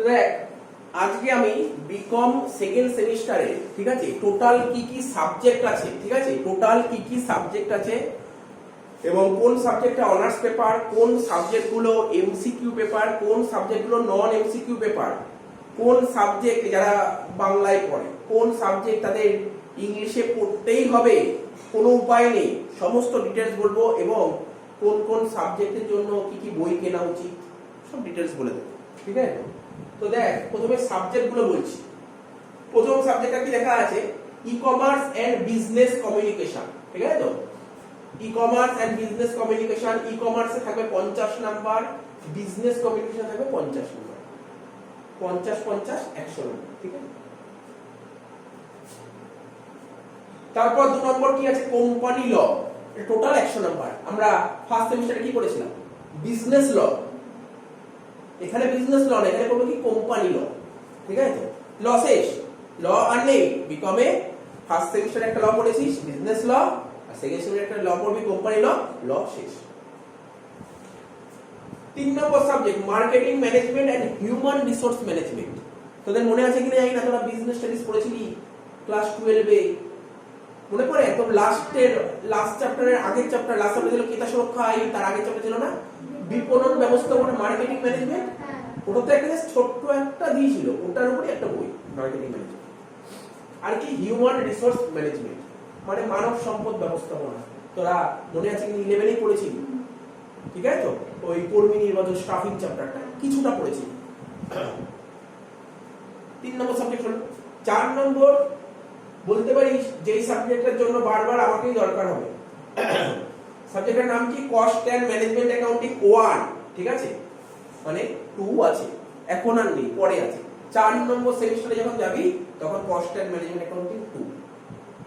দেখ আজকে আমি বিকম সেকেন্ড সেমিস্টারে ঠিক আছে টোটাল কি কি সাবজেক্ট আছে, ঠিক আছে টোটাল কি কি সাবজেক্ট আছে এবং কোন সাবজেক্টটা অনার্স পেপার, কোন সাবজেক্টগুলো এমসিকিউ পেপার, কোন সাবজেক্টগুলো নন এমসিকিউ পেপার, কোন সাবজেক্ট যারা বাংলায় পড়ে, কোন সাবজেক্ট তাদের ইংলিশে পড়তেই হবে, কোনো উপায় নেই, সমস্ত ডিটেলস বলবো এবং কোন কোন সাবজেক্টের জন্য কি কি বই কেনা উচিত সব ডিটেলস বলে দেবো, ঠিক আছে। তো দেখ প্রথমে সাবজেক্ট গুলো বলছি। প্রথম সাবজেক্টটা কি লেখা আছে, e commerce and business communication, ঠিক আছে। তো e commerce and business communication, ই কমার্সে থাকবে 50 নাম্বার, বিজনেস কমিউনিকেশন থাকবে 50 নাম্বার, 50 50 100 নাম্বার, ঠিক আছে। তারপর 2 নম্বর কি আছে, কোম্পানি ল, টোটাল 100 নাম্বার। আমরা ফার্স্ট সেমিস্টারে কি করেছিলাম, বিজনেস ল, এখানে বিজনেস ল না, এখানে করবে কি কোম্পানি ল, ঠিক আছে। ল শেষ, ল আর নেই। বিকমে ফার্স্ট সেমিস্টারে একটা ল পড়েছিস বিজনেস ল, আর সেকেন্ড সেমিস্টারে একটা ল পড়বি কোম্পানি ল, ল শেষ। 3 নম্বর subject marketing management and human resource management. তোদের মনে আছে কিনা জানি না, তোরা বিজনেস স্টাডিজ পড়েছিলি ক্লাস 12 এ, মনে পড়ে একদম লাস্ট চ্যাপ্টারের আগের চ্যাপ্টার, লাস্ট চ্যাপ্টার ছিল ক্রেতা সুরক্ষা আইন, তার আগের চ্যাপ্টার ছিল না বিপণন ব্যবস্থাপনা মার্কেটিং ম্যানেজমেন্ট। ওটা তো একটা ছোট্ট একটা দিয়েছিল, ওটার উপরে একটা বই মার্কেটিং ম্যানেজমেন্ট। আর কি হিউম্যান রিসোর্স ম্যানেজমেন্ট মানে মানব সম্পদ ব্যবস্থাপনা, তোরা মনে আছে কি 11 এ পড়েছিলি, ঠিক আছে। তো ওই কর্মী নির্বাচন স্টাফিং চ্যাপ্টারটা কিছুটা পড়েছি। 3 নম্বর সাবজেক্ট হলো। 4 নম্বর বলতে পারিস যেই সাবজেক্টের জন্য বারবার আমাকেই দরকার হবে, সাবজেক্টের নাম কি, কস্ট এন্ড ম্যানেজমেন্ট অ্যাকাউন্টিং 1, ঠিক আছে, মানে 2 আছে এখন আর নেই, পরে আছে। 4 নম্বর সেমিস্টারে যখন যাবি তখন কস্ট এন্ড ম্যানেজমেন্ট অ্যাকাউন্টিং 2,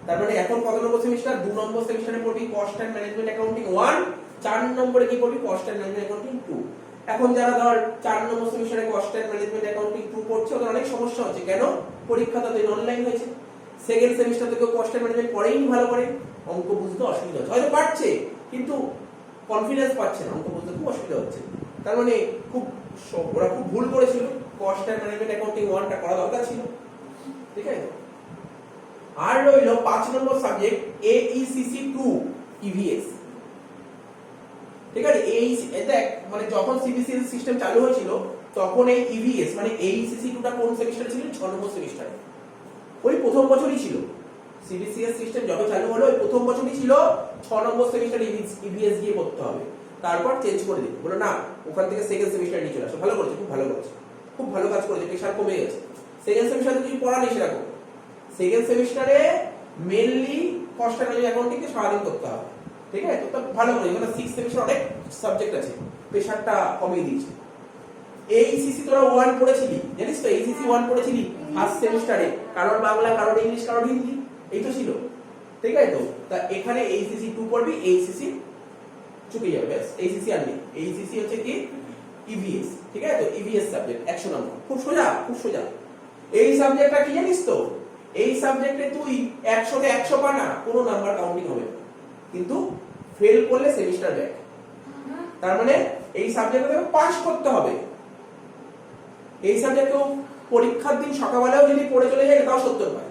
তার মানে এখন কত নম্বর সেমিস্টার, 2 নম্বর সেমিস্টারে পড়বি কস্ট এন্ড ম্যানেজমেন্ট অ্যাকাউন্টিং 1, 4 নম্বরে কি পড়বি কস্ট এন্ড ম্যানেজমেন্ট অ্যাকাউন্টিং 2। এখন যারা ধর 4 নম্বর সেমিস্টারে কস্ট এন্ড ম্যানেজমেন্ট অ্যাকাউন্টিং 2 পড়ছে ওদের অনেক সমস্যা হচ্ছে, কেন, পরীক্ষাটা তো অনলাইন হয়েছে। সেকেন্ড সেমিস্টার থেকে কস্ট এন্ড ম্যানেজমেন্ট পড়েই ভালো করে, অঙ্ক বুঝতে অসুবিধা হচ্ছে, হয়তো পারছে কিন্তু কনফিডেন্স পাচ্ছে না, অঙ্ক বুঝতে খুব অসুবিধা হচ্ছে। তার মানে ওরা খুব ভুল করেছিল, কস্ট এন্ড ম্যানেজমেন্ট অ্যাকাউন্টিং 1টা করা দরকার ছিল, ঠিক আছে। আর রইল 5 নম্বর সাবজেক্ট এইসিসি 2 ইভিএস, ঠিক আছে। দেখ মানে যখন সিবিসিএস সিস্টেম চালু হয়েছিল তখন এই ইভিএস মানে এইসিসি 2টা কোন সেমিস্টারে ছিল, 6 নম্বর সেমিস্টারে, ওই প্রথম বছরই ছিল। সিবিসিএস সিস্টেম যবে চালু হলো ওই প্রথম বছরই ছিল, 6 নম্বর সেমিস্টারে ইভিএস দিয়ে পড়তে হবে, তারপর চেঞ্জ করে দিল, বলো না ওখান থেকে সেকেন্ড সেমিস্টারে নিয়ে চলে আসো। ভালো করেছে, খুব ভালো করেছে, খুব ভালো কাজ করেছে, প্রেশার কমে গেছে। সেকেন্ড সেমিস্টারে কিছু পড়া নেই সেরকম, সেকেন্ড সেমিস্টারে mainly cost and management accounting কে সারাদিন করতে হবে, ঠিক আছে। তো ভালো করে মানে 6 সেমিস্টার অনেক সাবজেক্ট আছে, প্রেশারটা কমিয়ে দিয়েছে। এইসিসি তোরা 1 পড়েছিলি, জানিস তো এইসিসি 1 পড়েছিলি ফার্স্ট সেমিস্টারে, কারণ বাংলা, কারণ ইংলিশ, কারণ হিন্দি, এই তো ছিল, ঠিক আছে। তো তা এখানে এইসিসি 2 পড়বি, এইসিসি চুকে যাবে, ব্যাস এইসিসি আর নেই। এইসিসি হচ্ছে কি ইভিএস, ঠিক আছে। তো ইভিএস সাবজেক্ট 100 নম্বর, খুব সোজা, খুব সোজা। এই সাবজেক্টটা কি জানিস তো, এই সাবজেক্টে তুই 100 তে 100 পা না, কোনো নাম্বার কাউন্টিং হবে না, কিন্তু ফেল করলে সেমিস্টার ব্যাক। তার মানে এই সাবজেক্টে পাস করতে হবে। এই সাবজেক্টও পরীক্ষার দিন সকালবেলাও যদি পড়ে চলে যায় তাও 70 পায়,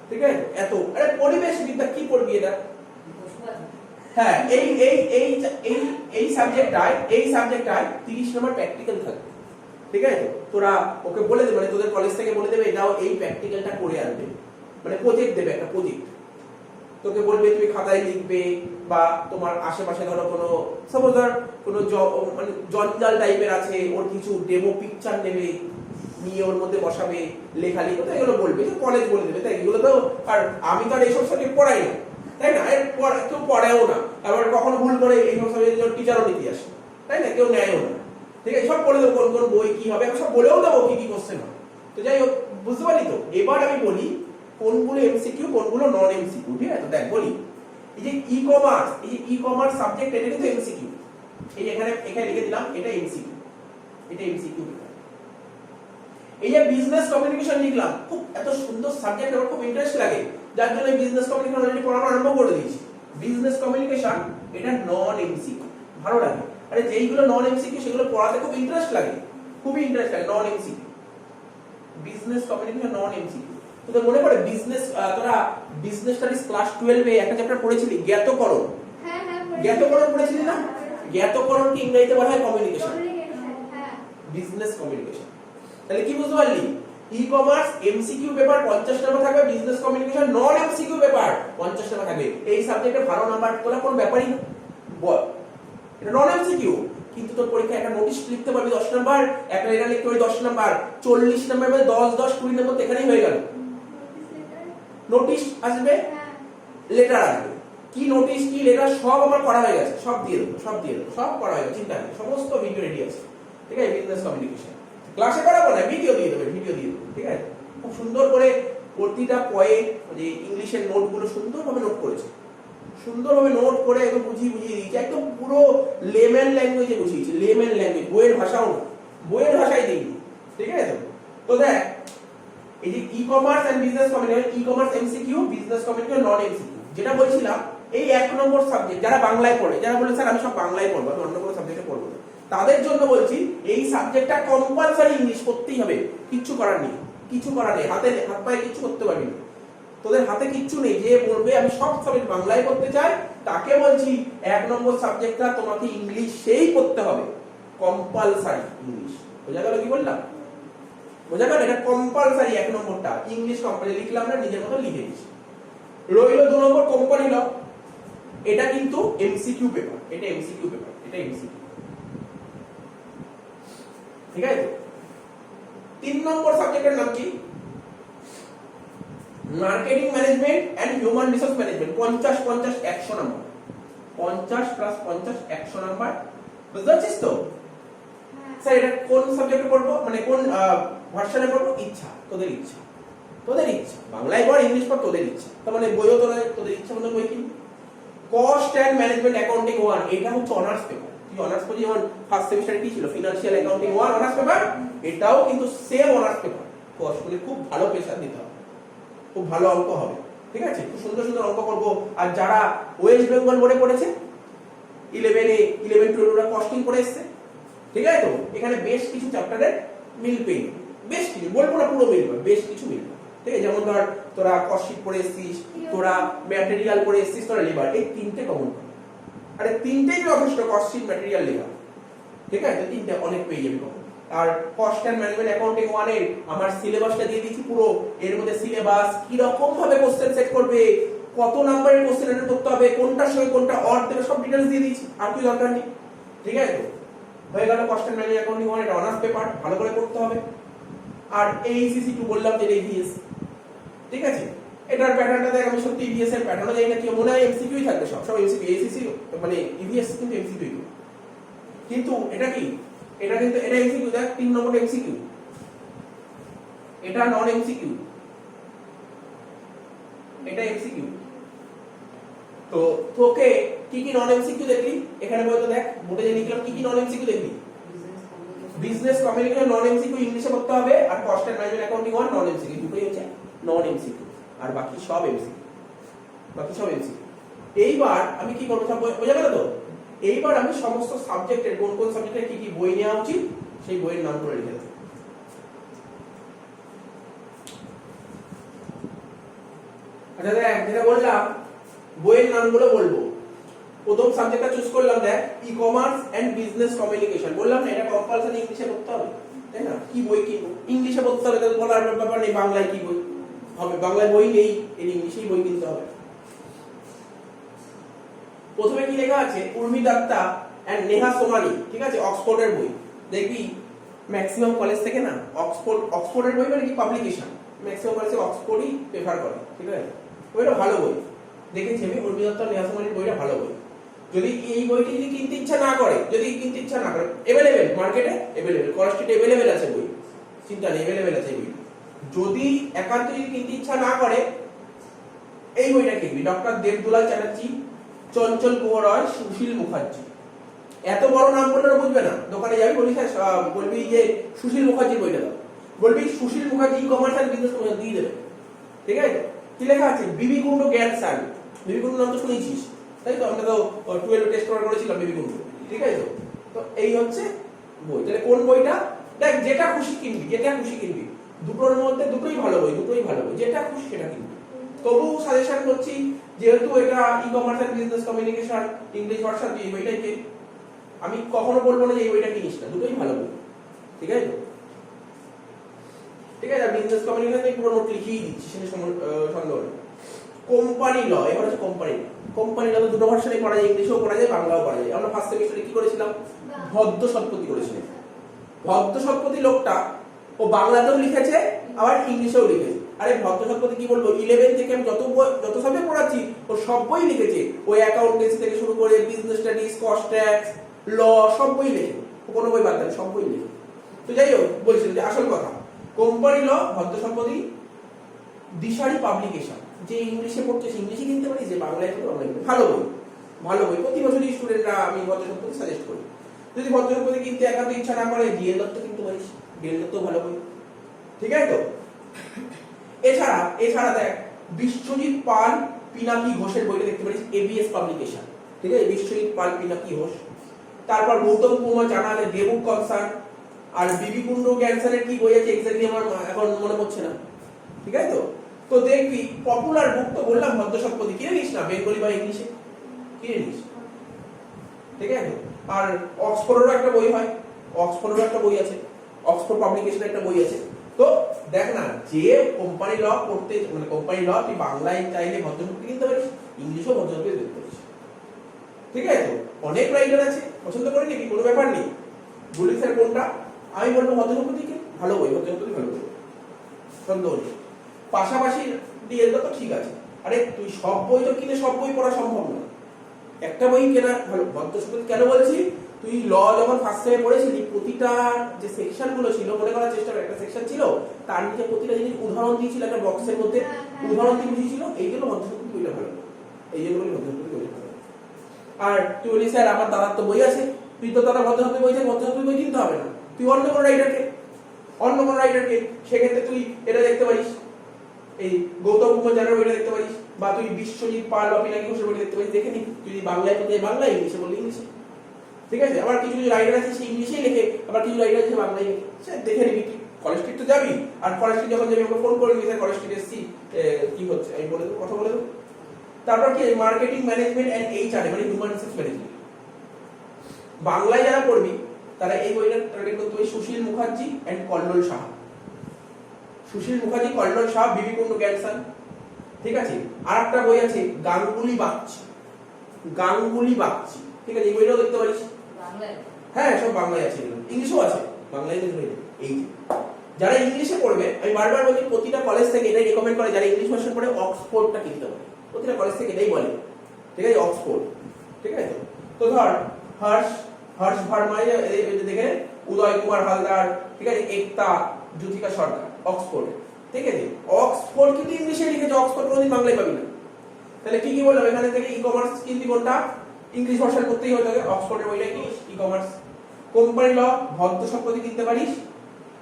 ঠিক আছে। এত আরে পরিবেশ বিদ্যা কি পড়বি এটা, হ্যাঁ। এই সাবজেক্টটায় 30 নম্বর প্র্যাকটিক্যাল থাকবে, ঠিক আছে। তোরা ওকে বলে দেবে, মানে তোদের কলেজ থেকে বলে দেবে এটাও এই প্র্যাকটিক্যালটা করে আনবে, মানে প্রজেক্ট দেবে, একটা প্রজেক্ট তোকে বলবে তুমি খাতায় লিখবে, বা তোমার আশেপাশে ধরো কোনো সাপোজ ধর কোনো মানে জঞ্জাল টাইপের আছে, ওর কিছু ডেমো পিকচার নেবে, নিয়ে ওর মধ্যে বসাবে, লেখালেখি তো এগুলো বলবে, কলেজ বলে দেবে, তাই এগুলো তো। আর আমি তো আর এইসব সাবজেক্ট পড়াই না, তাই না, কেউ পড়েও না, আবার কখনো ভুল করে এইসব সাবজেক্ট টিচারও নিতে আসে, তাই না, কেউ নেয়ও না, ঠিক আছে। সব বলে দেবো কোন কোন বই কি হবে, আমি সব বলেও দেবো কি কি কোশ্চেন হবে। তো যাই হোক, বুঝতে পারলি তো। এবার আমি বলি কোনগুলো এমসিকিউ কোনগুলো নন এমসিকিউ, ঠিক আছে। দেখ বলি, এই যে ই কমার্স সাবজেক্ট, এটা কিন্তু এমসিকিউ, এই যে এখানে লিখে দিলাম, এটা এমসিকিউ, এটা এমসিকিউ। এই যে বিজনেস কমিউনিকেশন লিখলাম, খুব এত সুন্দর সাবজেক্ট, আমার খুব ইন্টারেস্ট লাগে, যার জন্য বিজনেস কমিউনিকেশন অলরেডি পড়ানো আরম্ভ করে দিয়েছি। বিজনেস কমিউনিকেশন এটা নন এমসিকিউ, ভালো লাগে। আরে যেইগুলো নন এমসিকিউ সেগুলো পড়াতে খুব ইন্টারেস্ট লাগে, খুবই ইন্টারেস্টিং, নন MCQ, business communication non MCQ. তোদের মনে পড়ে বিজনেস, তোরা বিজনেস স্টাডিজ ক্লাস 12 এ একটা চ্যাপ্টার পড়েছিলি জ্ঞাতকরণ? হ্যাঁ হ্যাঁ জ্ঞাতকরণ পড়েছিলি না? জ্ঞাতকরণকে ইংরেজিতে বলা হয় কমিউনিকেশন, হ্যাঁ। Business communication. তাহলে কি বুঝতে পারলি? ই কমার্স এমসিকিউ পেপার 50 নাম্বার থাকবে, business communication non MCQ paper 50 number থাকবে। এই সাবজেক্টে ভালো নাম্বার তোলা কোন ব্যাপারই না, বল এটা নন এমসিকিউ। কিন্তু তোর পরীক্ষায় একটা নোটিশ লিখতে পারবি 10 নাম্বার, একটা লেটার লিখতে পারবি 10 নাম্বার, 40 নাম্বার মানে 10 10 20 নাম্বার তো এখানেই হয়ে গেল। নোটিশ আসবে, লেটার আসবে, কি নোটিশ কি লেটার সব আমার করা হয়ে গেছে, সব দিয়ে দেবো, সব দিয়ে দেবো, সব করা হয়ে গেছে, চিন্তা নেই, সমস্ত ভিডিও রেডি আছে। ঠিক আছে, বিজনেস কমিউনিকেশন ক্লাসে করাবো না, ভিডিও দিয়ে দেবে, ভিডিও দিয়ে দেবো। ঠিক আছে, খুব সুন্দর করে প্রতিটা পয়েন্ট যে ইংলিশের নোটগুলো সুন্দরভাবে নোট করেছে, সুন্দরভাবে নোট করে একদম বুঝিয়ে দিয়েছি, একদম পুরো লেম্যান ল্যাঙ্গুয়েজে বুঝিয়েছি, লেম্যান ল্যাঙ্গুয়েজ, বইয়ের ভাষাও না, বইয়ের ভাষাই দিইনি। ঠিক আছে, তো দেখ এই যে e commerce and business communication, e commerce MCQ, business communication non MCQ, যেটা বলছিলাম এই 1 নম্বর সাবজেক্ট যারা বাংলায় পড়ে, যারা বলে স্যার আমি সব বাংলায় পড়বো, আমি অন্য কোনো সাবজেক্টে পড়বো না, তাদের জন্য বলছি এই সাবজেক্টটা কম্পালসারি ইংলিশ করতেই হবে, কিচ্ছু করার নেই, কিছু করার নেই, হাতে হাত পায়ে কিছু করতে পারবি না, তোদের হাতে কিচ্ছু নেই। যে বলবে আমি সব সাবজেক্ট বাংলায় করতে চাই, তাকে বলছি 1 নম্বর সাবজেক্টটা তোমাকে ইংলিশেই করতে হবে, কম্পালসারি ইংলিশ। বোঝা গেল কি বললাম? বোঝা গেল? এটা কম্পালসারি 1 নম্বরটা ইংলিশ কম্পালসারি, লিখলাম না, নিজের মতো লিখে দিচ্ছি। রইল 2 নম্বর কোম্পানি ল, এটা কিন্তু এমসিকিউ পেপার, এটা এমসিকিউ পেপার, এটা এমসিকিউ। ঠিক আছে, 3 নম্বর সাবজেক্টের নাম কি? Marketing management and human resource management, 50 50 100 number, 50 plus 50 100 number. বুঝতে পারছিস তো? স্যার এটা কোন সাবজেক্টে পড়বো, মানে কোন ভার্সনে পড়বো? ইচ্ছা, তোদের ইচ্ছা, তোদের ইচ্ছা, বাংলায় পড় ইংলিশ পড়, তোদের ইচ্ছা। তার মানে বইও তোদের ইচ্ছা মতো বই কিনবি। কস্ট এন্ড ম্যানেজমেন্ট অ্যাকাউন্টিং 1, এটা হচ্ছে অনার্স পেপার। তুই অনার্স পড়ি, যেমন ফার্স্ট সেমিস্টারে কি ছিল, ফিনান্সিয়াল অ্যাকাউন্টিং 1 অনার্স পেপার, এটাও কিন্তু সেম অনার্স পেপার। কস্ট বলে খুব ভালো প্রেসার দিতে হবে, খুব ভালো অঙ্ক হবে। ঠিক আছে, খুব সুন্দর সুন্দর অঙ্ক করবো। আর যারা ওয়েস্ট বেঙ্গল বোর্ডে পড়েছে 11 12 ওরা কস্টিং করে এসেছে, ঠিক আছে, তো এখানে বেশ কিছু চ্যাপ্টারের মিল পেয়ে, বেশ কিছু, বলবো না পুরো মিলবে, বেশ কিছু মিলবে। ঠিক আছে, যেমন ধর তোরা কস্ট শিট পড়ে এসেছিস, তোরা ম্যাটেরিয়াল পড়ে এসেছিস, তোরা লেবার, এই 3টে কমন পাবি। আরে 3টেই যথেষ্ট, কস্ট শিট, ম্যাটেরিয়াল, লেবার। ঠিক আছে, 3টে অনেক পেয়ে যাবি কমন। আর কস্ট এন্ড ম্যানেজমেন্ট অ্যাকাউন্টিং 1 এর আমার সিলেবাসটা দিয়ে দিয়েছি পুরো, এর মধ্যে সিলেবাস কি রকম ভাবে কোশ্চেন সেট করবে, কত নাম্বারের কোশ্চেন অ্যাটেন্ড করতে হবে, কোনটার সঙ্গে কোনটা অর দেবে, সব ডিটেইলস দিয়ে দিয়েছি, আর কি দরকার নেই। ঠিক আছে, তো হয়ে গেল কস্ট এন্ড ম্যানেজমেন্ট অ্যাকাউন্টিং 1, এটা অনার্স পেপার, ভালো করে পড়তে হবে। আর এইসিসি 2 বললাম যে ইভিএস, ঠিক আছে, এটার প্যাটার্নটা দেখ, আমি সত্যি ইভিএস এর প্যাটার্নও জানি না, কি মনে হয় এমসিকিউই থাকবে, সব সব এমসিকিউ, এইসিসি মানে ইভিএস কিন্তু এমসিকিউ, কিন্তু এটা কি, এটা কিন্তু এটা এমসিকিউ, দেখ 3 নম্বর এমসিকিউ, এটা নন এমসিকিউ, এটা এমসিকিউ। তো তোকে কি কি নন এমসিকিউ দেখলি এখানে বলতো, দেখ বোর্ডে যে লিখলাম কি কি নন এমসিকিউ দেখলি, বিজনেস কমিউনিকেশন নন এমসিকিউ ইংলিশে করতে হবে, আর cost and management accounting 1 non MCQ, দুটোই হচ্ছে নন এমসিকিউ, আর বাকি সব এমসিকিউ, বাকি সব এমসিকিউ। এইবার আমি কি করব, সব বোঝা গেল তো? এইবার আমি সমস্ত সাবজেক্টের কোন কোন সাবজেক্টের কি কি বই নেওয়া উচিত সেই বইয়ের নাম করে লিখে দেব। আচ্ছা দেখ, যেটা বললাম বইয়ের নামগুলো বলবো। প্রথম সাবজেক্টটা চুজ করলাম, দেখ e commerce and business communication, বললাম না এটা কম্পালসারি ইংলিশে পড়তে হবে, তাই না? কি বই কিনবো, ইংলিশে পড়তে হবে, তাহলে বলার ব্যাপার নেই, বাংলায় কি বই হবে, বাংলায় বই নেই, এর ইংলিশেই বই কিনতে হবে। প্রথমে কি লেখা আছে, উর্মি দত্তা এন্ড নেহা সোমানি, ঠিক আছে, অক্সফোর্ডের বই। দেখবি ম্যাক্সিমাম কলেজ থেকে না অক্সফোর্ডের বই মানে কি পাবলিকেশন, ম্যাক্সিমাম কলেজে অক্সফোর্ডই প্রেফার করে, ঠিক আছে, বইটা ভালো বই, দেখেছি আমি, উর্মি দত্তা নেহা সোমানির বইটা ভালো বই। যদি এই বইটি যদি কিনতে ইচ্ছা না করে, এভেলেবেল মার্কেটে, এভেলেবেল কস্টে এভেলেবেল আছে বই, চিন্তা নেই, এভেলেবেল আছে বই। যদি একান্ত যদি কিনতে ইচ্ছা না করে, এই বইটা কিনবি, ডক্টর দেবদুলাল চ্যাটার্জি, চঞ্চল কুমার রায়, সুশীল মুখার্জি। এত বড় নাম বললে বুঝবে না, দোকানে যাবি বলি স্যার, বলবি যে সুশীল মুখার্জির বইটা দাও, বলবি Sushil Mukherjee e commerce and business communication দিয়ে দেবে। ঠিক আছে, কি লেখা আছে, বিবি কুন্ডু জ্ঞান স্যার, বিবি কুন্ডু নাম তো শুনেছিস, তাই তো? আমরা তো 12 টেস্ট করেছিলাম বিবি কুন্ডু, ঠিক আছে। তো এই হচ্ছে বই। তাহলে কোন বইটা, দেখ যেটা খুশি কিনবি, যেটা খুশি কিনবি, দুটোর মধ্যে দুটোই ভালো বই, দুটোই ভালো বই, যেটা খুশি সেটা কিনবি। তবু সাজেশন করছি, যেহেতু এটা e commerce and business communication English version, তুই এই বইটাই কিন। আমি কখনো বলবো না যে এই বইটা কিনিস না, দুটোই ভালো বই, ঠিক আছে? ঠিক আছে, বিজনেস কমিউনিকেশন পুরো নোট লিখিয়ে দিচ্ছি, সেটা সন্দেহ নেই। কোম্পানি ল, এবার হচ্ছে কোম্পানি ল। কোম্পানি ল তো দুটো ভার্সনে পড়া যায়, ইংলিশেও পড়া যায়, বাংলাও পড়া যায়। আমরা ফার্স্ট সেমিস্টারে কি করেছিলাম? ভদ্র শতপথী করেছিলাম। ভদ্র শতপথী লোকটা ও বাংলাতেও লিখেছে আবার ইংলিশেও লিখেছে। আরে ভদ্র শতপথী কি বলবো, 11 থেকে আমি যত সাবজেক্ট পড়াচ্ছি ও সব বই লিখেছে। ওই অ্যাকাউন্টেন্সি থেকে শুরু করে বিজনেস স্টাডিজ, কস্ট ট্যাক্স, ল, সব বই লেখে, কোনো বই বাদ দেয়, সব বই লেখে। তো যাই হোক, বলছিলাম যে আসল কথা, কোম্পানি ল, ভদ্র শতপথী, দিশারি পাবলিকেশন, যে ইংলিশে পড়ছিস ইংলিশে কিনতে পারিস, যে বাংলায় পড়তে বাংলায় কিনতে, ভালো বই, ভালো বই। প্রতি বছরই স্টুডেন্টরা আমি ভদ্র শতপথী সাজেস্ট করি। যদি ভদ্র শতপথী কিনতে একান্ত ইচ্ছা না করে, ডিএল দত্ত কিনতে পারিস, ডিএল দত্ত ভালো বই, ঠিক আছে তো? এছাড়া দেখ, বিশ্বজিৎ পাল, পিনাকি ঘোষের বইটা দেখতে পারিস, এবিএস পাবলিকেশন, ঠিক আছে? বিশ্বজিৎ পাল, পিনাকি ঘোষ। তারপর গৌতম কুমার জানালে দেবুক কনসার্ন, আর বিবি কুন্ডু ক্যান্সারের কি বই আছে এক্স্যাক্টলি আমার এখন মনে পড়ছে না, ঠিক আছে তো? তো দেখবি পপুলার বুক তো বললাম ভদ্র শতপথী, কিনে নিস না, বেঙ্গলি বা ইংলিশে কিনে নিস, ঠিক আছে? আর অক্সফোর্ডেরও একটা বই হয়, অক্সফোর্ডেরও একটা বই আছে, অক্সফোর্ড পাবলিকেশনের একটা বই আছে। তো দেখ না, যে কোম্পানি ল পড়তে, মানে কোম্পানি ল তুই বাংলায় চাইলে ভদ্র শতপথী কিনতে পারিস, ইংলিশও ভদ্র শতপথী দেখতে পারিস, ঠিক আছে তো? অনেক রাইটার আছে, পছন্দ করে নিবি, কোনো ব্যাপার নেই। বলি স্যার কোনটা, আমি বলবো ভদ্র শতপথীকে, ভালো বই, ভদ্র শতপথী ভালো বই, সন্দেহ নেই। পাশাপাশি ডিএল তো ঠিক আছে। আরে তুই সব বই তো কিনে সব বই পড়া সম্ভব না, একটা বই কেনা ভালো। ভদ্র শতপথী কেন বলছি, তুই ল যখন ফার্স্ট সেমে পড়েছিলি, প্রতিটা যে সেকশন গুলো ছিল মনে করার চেষ্টা কর, একটা সেকশন ছিল তার নিচে প্রতিটা জিনিস উদাহরণ দিয়েছিল একটা বক্সের মধ্যে, উদাহরণ দিয়ে বুঝিয়েছিল। এই জন্য ভদ্র শতপথী বইটা ভালো, এই জন্য বলি ভদ্র শতপথী বইটা ভালো। আর তুই বলি স্যার আমার দাদার তো বই আছে, তুই তো দাদা ভদ্র শতপথী বই আছে, ভদ্র শতপথী বই কিনতে হবে না, তুই অন্য কোনো রাইটারকে, সেক্ষেত্রে তুই এটা দেখতে পারিস, এই গৌতম কুমার জানার বইটা দেখতে পারিস, বা তুই বিশ্বজিৎ পাল বা পিনাকি ঘোষের বইটা দেখতে পারিস, দেখে নি। তুই বাংলায় পড়তে বাংলায়, ইংলিশে বললে ইংলিশে, ঠিক আছে? আবার কিছু রাইটার আছে সে ইংলিশেই লেখে, আবার কিছু রাইটার আছে বাংলায় লেখে, সে দেখে নিবি। তুই কলেজ স্ট্রিট তো যাবি, আর কলেজ স্ট্রিট যখন যাবি আমাকে ফোন করে দিবি, স্যার কলেজ স্ট্রিট এসেছি, কি হচ্ছে আমি বলে দেবো, কথা বলে দেবো। তারপর কি মার্কেটিং ম্যানেজমেন্ট এন্ড এইচআর, মানে হিউম্যান রিসোর্স ম্যানেজমেন্ট, বাংলায় যারা পড়বি তারা এই বইটা টার্গেট করতে হবে। সুশীল Mukherjee and Kallol Saha, Sushil Mukherjee, Kallol Saha, Bibi Kundu cancer, ঠিক আছে? আর একটা বই আছে গাঙ্গুলি বাগচি, ঠিক আছে? এই বইটাও দেখতে পারিস, বাংলায়, হ্যাঁ সব বাংলায় আছে, ইংলিশও আছে, বাংলায় দেখবে। এই যারা ইংলিশে পড়বে, আমি বারবার বলি প্রতিটা কলেজ থেকে এটাই রেকমেন্ড করে, যারা ইংলিশ ভার্সন পড়ে অক্সফোর্ডটা কিনতে হবে, প্রতিটা কলেজ থেকে এটাই বলে, ঠিক আছে? অক্সফোর্ড, ঠিক আছে? তো ধর হর্ষ ভার্মা, দেখে উদয় কুমার হালদার, ঠিক আছে? একতা জ্যোতিকা সরকার, অক্সফোর্ড, ঠিক আছে? অক্সফোর্ড কিন্তু ইংলিশে লিখেছে, অক্সফোর্ড কোনোদিন বাংলায় পাবি না। তাহলে কি বললাম, এখানে থেকে ই কমার্স কিনবি কোনটা, ইংলিশ ভার্সন করতেই হতে হবে, অক্সফোর্ডের বইটা কিনিস, ই কমার্স। কোম্পানি ল, ভদ্র শতপথী কিনতে পারিস,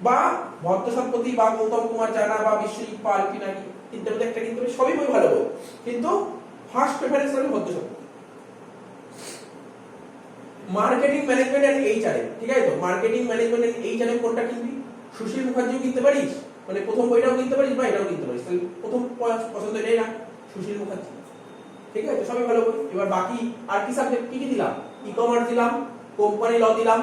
বা ভদ্র শতপথী বা গৌতম কুমার জানা বা বিশ্বজিৎ পাল, পিনাকি, তিনটার মধ্যে একটা কিনতে পারিস, সবই বই ভালো বই, কিন্তু ফার্স্ট প্রেফারেন্স হবে ভদ্র Satapathy. Marketing management and HRM, ঠিক আছে তো? মার্কেটিং ম্যানেজমেন্ট এন্ড এইচআরএম কোনটা কিনবি, সুশীল মুখার্জিও কিনতে পারিস, মানে প্রথম বইটাও কিনতে পারিস বা এটাও কিনতে পারিস, তাহলে প্রথম পছন্দ এটাই না, সুশীল মুখার্জি, ঠিক আছে? সবই ভালো বই। এবার বাকি আর কি সাবজেক্ট কি দিলাম, ই কমার্স দিলাম, কোম্পানি ল দিলাম,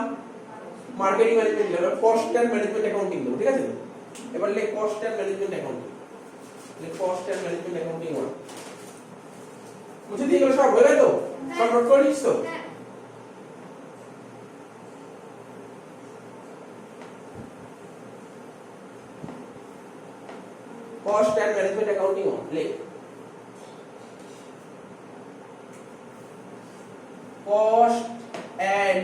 মার্কেটিং ম্যানেজমেন্ট দিলাম, কস্ট এন্ড ম্যানেজমেন্ট অ্যাকাউন্টিং দেবো, ঠিক আছে? এবার লে cost and management accounting, cost and management accounting one মুছে দিয়ে গেল, সব হয়ে গেল তো? সব নোট করে নিস তো? Cost and management accounting on play. Cost and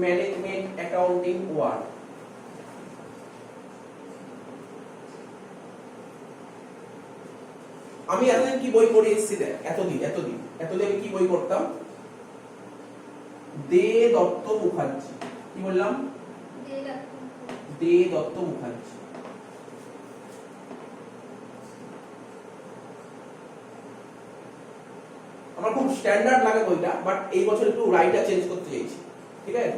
management accounting 1. আমি এতদিন কি বই পড়ে এসেছি দেখ, এতদিন আমি কি বই পড়তাম, দে দত্ত মুখার্জি, কি বললাম, দে দত্ত মুখার্জি, আমার খুব স্ট্যান্ডার্ড লাগে বইটা, বাট এই বছর একটু রাইটটা চেঞ্জ করতে চাইছি, ঠিক আছে?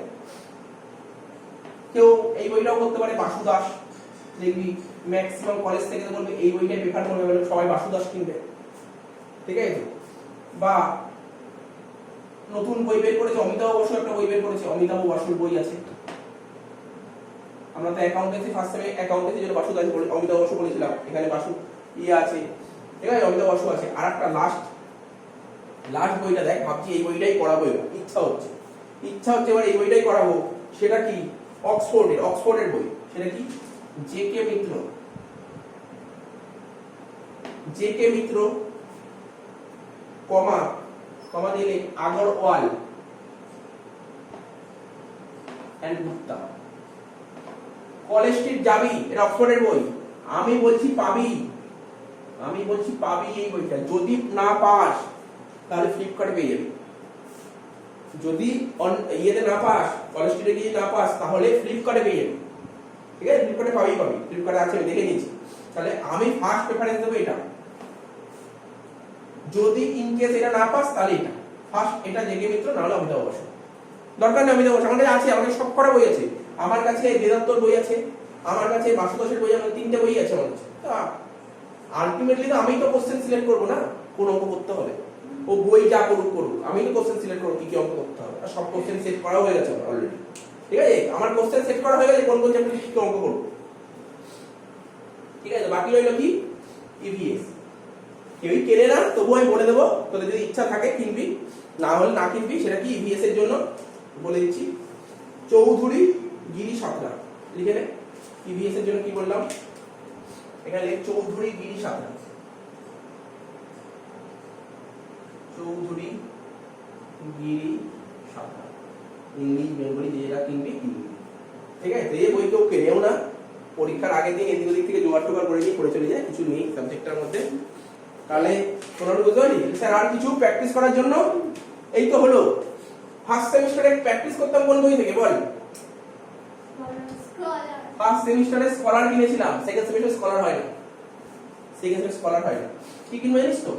কেউ এই বইটাও করতে পারে, বাসু দাস, দেখবি ম্যাক্সিমাম কলেজ থেকে তো বলবে এই বইটাই প্রেফার করবে, বলে সবাই বাসু দাস কিনবে, ঠিক আছে? বা নতুন বই বের করেছে অমিতাভ বসু, একটা বই বের করেছে, অমিতাভ বসুর বই আছে। আমরা তো অ্যাকাউন্টেন্সি ফার্স্ট সেমে অ্যাকাউন্টেন্সি যেটা বাসু দাস বলে অমিতাভ বসু বলেছিলাম, এখানে বাসু আছে, ঠিক আছে, অমিতাভ বসু আছে। আর একটা লাস্ট বইটা দেখ, ভাবছি এই বইটাই পড়াবো, এবার ইচ্ছা হচ্ছে এবার এই বইটাই পড়াবো। সেটা কি? অক্সফোর্ডের বই। সেটা কি? জে.কে. মিত্র কমা দিলে Agarwal and Gupta. College street যাবি, এটা অক্সফোর্ডের বই। আমি বলছি পাবি এই বইটা। যদি না পাস তাহলে ফ্লিপকার্টে পেয়ে যাবি। যদি ইয়েতে না পাস, কলেজ স্ট্রিটে গিয়ে না পাস, তাহলে ফ্লিপকার্টে পেয়ে যাবি, ঠিক আছে? ফ্লিপকার্টে পাবি, ফ্লিপকার্টে আছে, আমি দেখে নিয়েছি। তাহলে আমি ফার্স্ট প্রেফারেন্স দেবো এটা। যদি ইন কেস এটা না পাস তাহলে এটা ফার্স্ট, এটা জে.কে. মিত্র, না হলে অমিতাভ বসু। দরকার নেই অমিতাভ বসু, আমার কাছে আছে, আমার সব করা বই আছে। আমার কাছে বেদান্তর বই আছে, আমার কাছে বাসু দাসের বই আছে, 3টে বই আছে আমার কাছে। আলটিমেটলি তো আমিই তো কোশ্চেন সিলেক্ট করবো না কোন অঙ্ক করতে হবে। ও বই যা করুক, আমি তো কোশ্চেন সিলেক্ট করবো কি অঙ্ক করতে হবে। আর সব কোশ্চেন সেট করা হয়ে গেছে আমার অলরেডি, ঠিক আছে? আমার কোশ্চেন সেট করা হয়ে গেছে কোন চ্যাপ্টারে কি অঙ্ক করব, ঠিক আছে? বাকি রইল কি? ইভিএস। কেউই কেনে না, তবু আমি বলে দেবো, তোদের যদি ইচ্ছা থাকে কিনবি, না হলে না কিনবি। সেটা কি? ইভিএস এর জন্য বলে দিচ্ছি, চৌধুরী গিরি সাঁতরা লিখে নে। ইভিএস এর জন্য কি বললাম এখানে? চৌধুরী গিরি সাঁতরা, ইংলিশ বেঙ্গলি যেটা কিনবি, ঠিক আছে? এই বই কেউ কেনেও না, পরীক্ষার আগের দিন এদিক ওদিক থেকে জোগাড় টোগাড় করে নিয়ে পড়ে চলে যায়, কিছু নেই সাবজেক্টটার মধ্যে। তাহলে তোমরা বুঝতে পারলি স্যার? আর কিছু প্র্যাকটিস করার জন্য এই তো হলো। ফার্স্ট সেমিস্টারে প্র্যাকটিস করতাম কোন বই থেকে বল? ফার্স্ট সেমিস্টারে স্কলার কিনেছিলাম, সেকেন্ড সেমিস্টারে স্কলার হয় না। কি কিনবো জানিস তো?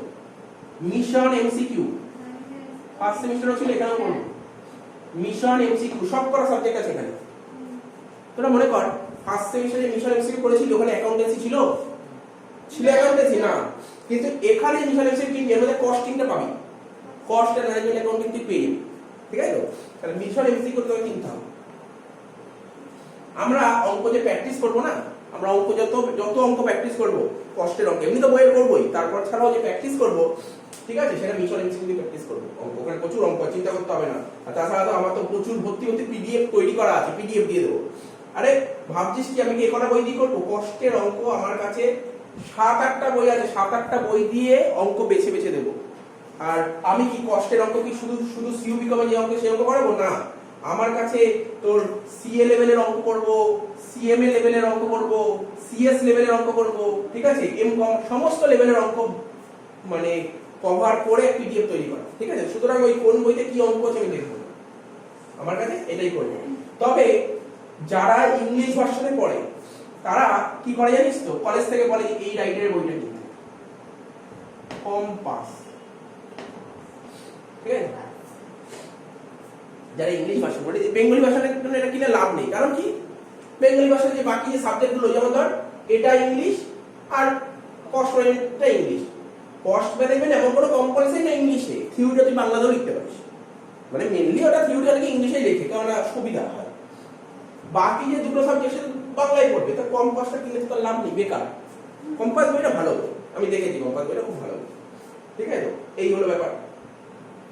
Mission MCQ. ফার্স্ট সেমিস্টারও ছিল, এখানেও পড়বো মিশন এমসিকিউ, সব করা সাবজেক্ট আছে এখানে। তোরা মনে কর ফার্স্ট সেমিস্টারে মিশন এমসিকিউ করেছিল, ওখানে অ্যাকাউন্টেন্সি ছিল অ্যাকাউন্টেন্সি না, কিন্তু এখানে মিশন এমসিকিউ কিনবি, এর মধ্যে কস্টিংটা পাবি, কস্ট এন্ড ম্যানেজমেন্ট অ্যাকাউন্টিং তুই পেয়ে যাবি, ঠিক আছে? তাহলে মিশন এমসিকিউ তোকে কিনতে হবে। আমরা অঙ্ক যে প্র্যাকটিস করবো না, আমরা অঙ্ক যত অঙ্ক প্র্যাকটিস করবো, কষ্টের অঙ্ক এমনি তো বইয়ের করবোই, তারপর ছাড়াও যে প্র্যাকটিস করবো, ঠিক আছে, সেটা মিশন এমসিকিউ দিয়ে প্র্যাকটিস করবো। অঙ্ক ওখানে প্রচুর অঙ্ক, চিন্তা করতে হবে না। আর তাছাড়া তো আমার তো প্রচুর ভর্তি পিডিএফ তৈরি করা আছে, পিডিএফ দিয়ে দেবো। আরে ভাবছিস কি আমি কি কটা বই দিয়ে করবো? কষ্টের অঙ্ক আমার কাছে 7-8টা বই আছে, 7-8টা বই দিয়ে অঙ্ক বেছে বেছে দেবো। আর আমি কি কষ্টের অঙ্ক কি শুধু সিইউবি কমে যে অঙ্ক সেই অঙ্ক করাবো না, আমার কাছে তোর সিএ লেভেলের অঙ্ক করব, সিএমএ লেভেলের অঙ্ক করব, সিএস লেভেলের অঙ্ক করব, ঠিক আছে? এমকম সমস্ত লেভেলের অঙ্ক মানে কভার করে পিডিএফ তৈরি করা, ঠিক আছে? সুতরাং ওই কোন বইতে কি অঙ্ক আছে আমি দেখব, আমার কাছে এটাই করব। তবে যারা ইংলিশ ভার্সনে পড়ে তারা কি করে জানিস তো? কলেজ থেকে বলে এই রাইটারের বইটা কিনতে, কম্পাস, ঠিক আছে? যারা ইংলিশ ভাষা পড়ে, বেঙ্গলি ভাষার জন্য এটা কিনে লাভ নেই। কারণ কি? বেঙ্গলি ভাষার যে বাকি যে সাবজেক্টগুলো, যেমন ধর এটা ইংলিশ আর কস্ট ম্যানেজমেন্টটা ইংলিশ। কস্ট ম্যানেজমেন্ট এমন কোনো কম্পালসারি না ইংলিশে, থিওরিটা তুই বাংলাতেও লিখতে পারিস, মানে মেনলি ওটা থিওরি অনেকে ইংলিশেই লেখে, কারণ সুবিধা হয়। বাকি যে দুটো সাবজেক্ট সেটা বাংলায় পড়বে, তো কম্পাসটা কিনলে তো লাভ নেই, বেকার। কম্পাস বইটা ভালো, আমি দেখেছি কম্পাস বইটা খুব ভালো, ঠিক আছে? তো এই হলো ব্যাপার।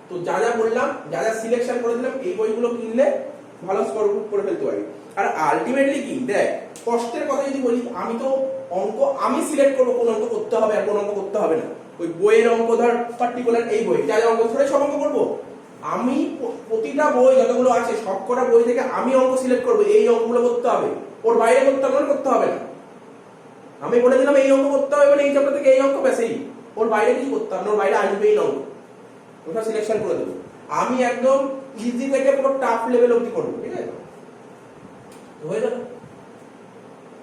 তো যা যা বললাম, যা যা সিলেকশন করে দিলাম, এই বইগুলো কিনলে ভালো স্কোর করে ফেলতে পারি। আর আলটিমেটলি কি দেখ, কষ্টের কথা যদি বলি, আমি তো অঙ্ক আমি সিলেক্ট করবো কোন অঙ্ক করতে হবে আর কোন অঙ্ক করতে হবে না। ওই বইয়ের অঙ্ক ধর পার্টিকুলার এই বই যা যা অঙ্ক ধরে সব অঙ্ক করবো আমি। প্রতিটা বই যতগুলো আছে সবকটা বই থেকে আমি অঙ্ক সিলেক্ট করবো, এই অঙ্কগুলো করতে হবে, ওর বাইরে করতে হবে না। আমি বলে দিলাম এই অঙ্ক করতে হবে, মানে এই চ্যাপ্টার থেকে এই অঙ্ক ব্যাসেই, ওর বাইরে কিছু করতে হবে না, ওর বাইরে আসবেই না অঙ্ক, ওটা সিলেকশন করে দেবো। আমি একদম ইজি থেকে পুরো টাফ লেভেল অবধি করবো, ঠিক আছে? হয়ে যাবে,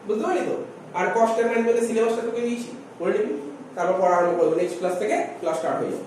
বুঝতে পারলি তো? আর কস্ট এন্ড ম্যানেজমেন্টের সিলেবাসটা তোকে দিয়েছি, করে নিবি, তারপর পড়া আরম্ভ করবো। নেক্সট ক্লাস থেকে ক্লাস স্টার্ট হয়ে যাবে।